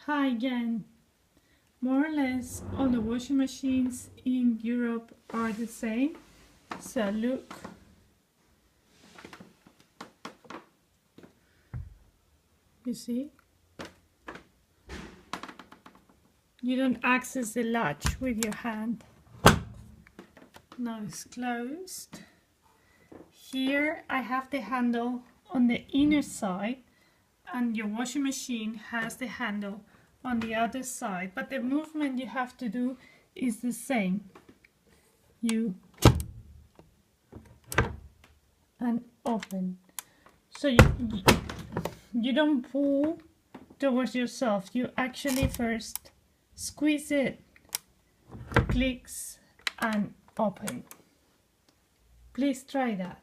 Hi again. More or less all the washing machines in Europe are the same. So look. You see? You don't access the latch with your hand. Now it's closed. Here I have the handle on the inner side and your washing machine has the handle on the other side, but the movement you have to do is the same. You and open. So you don't pull towards yourself, you actually first squeeze it, clicks and open. Please try that.